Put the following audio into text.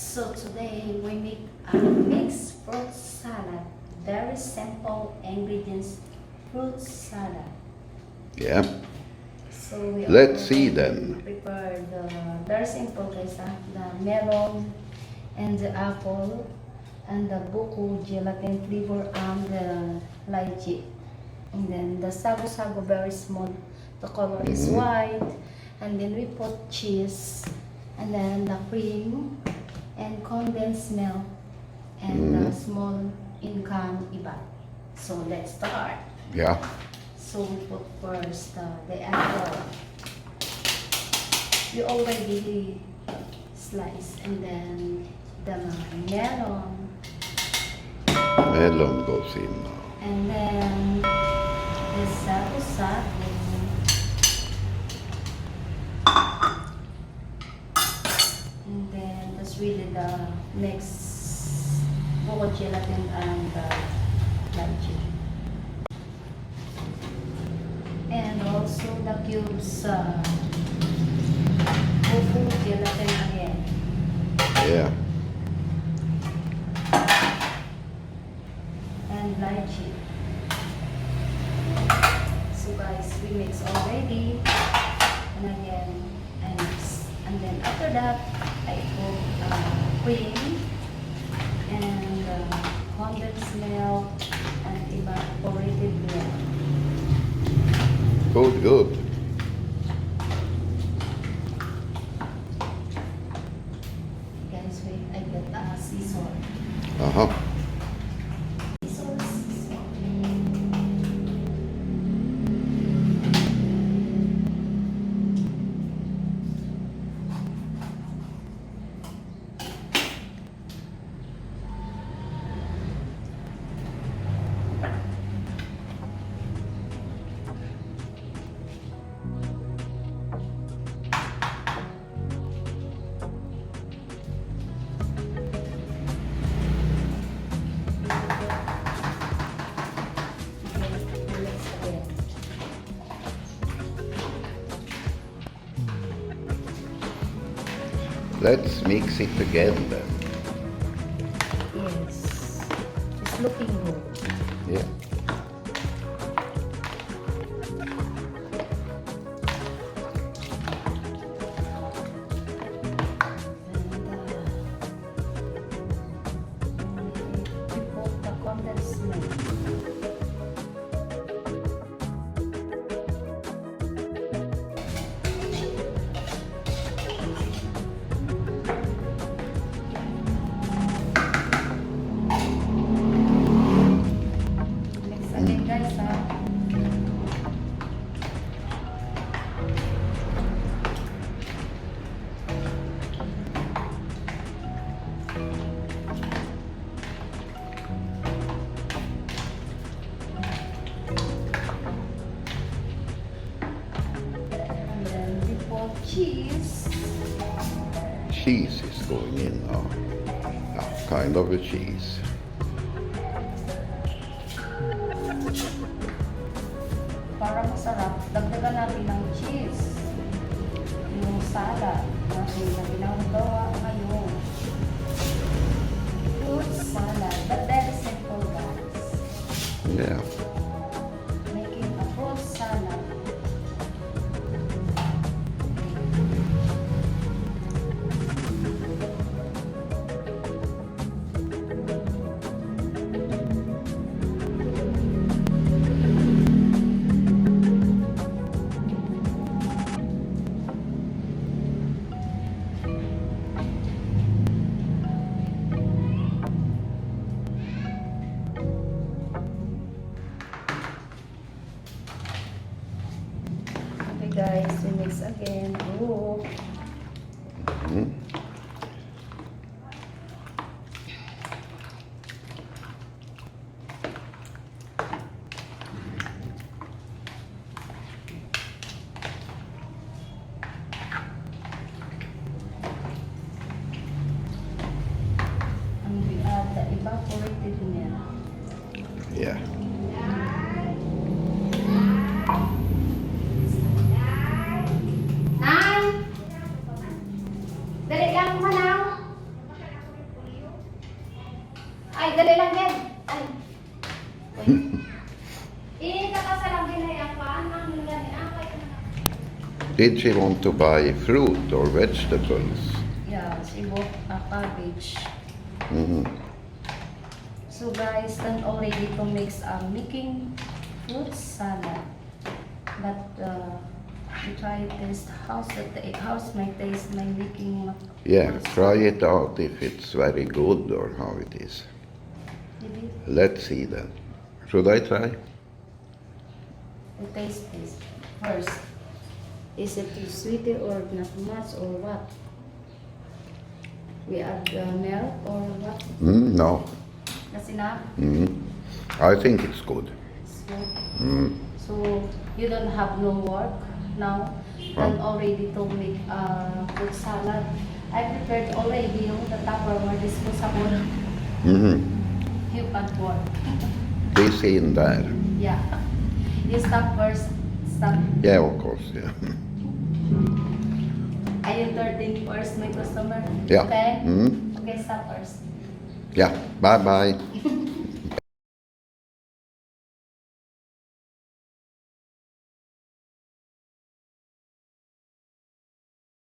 So today we make a mixed fruit salad. Very simple ingredients fruit salad. Yeah. So we Let's are see going then. to prepare the very simple guys, the melon and the apple and the buko gelatin flavor and the lychee. And then the sago very small. The color is white. And then we put cheese and then the cream and condensed milk and the small income iba. So let's start. Yeah. So we put first the apple. You already slice and then the melon Melon goes in now. and then the sago and then that's really the next buko gelatin and the lychee. And also the cubes buko gelatin again. Yeah. And lychee. So guys, we mix already. And again, I mix. And then after that, I put cream and condensed milk and evaporated milk. Good. Guys, wait, I get scissor. Uh-huh. Scissors. Let's mix it again then. Yes. It's looking good. Yeah. And we put the condensed milk. Mix again guys ha. And then we put cheese. Cheese is going in now. Yeah, kind of a cheese. Para masarap, dagdagan natin ng cheese. Yung salad natin na ginagawa ngayon. Fruit salad, but very simple guys. Yeah. Making a fruit salad. Okay guys, we mix again. Ooh. Mhm. And we add the evaporated milk. Yeah. Nine! Dali lang mo na. Did she want to buy fruit or vegetables? Yeah, she bought a cabbage. Mm-hmm. So guys, I'm all ready to mix making fruit salad. But we try taste how's my taste my making. Yeah, fruit try salad. it out if it's very good or how it is. Maybe Let's see then. Should I try? we taste this first. Is it too sweet or not much or what? We add milk or what? No. That's enough. I think it's good. So, Mm. so you don't have no work now. I'm all ready to make fruit salad. I prepared already the Tupperware disposable. Mm-hmm. You can work. This in there. Yeah. You stop first. Stop. Yeah, of course. Yeah. I entertain first my customer. Yeah. Okay? Mm. Okay, stop first. Yeah. Bye bye.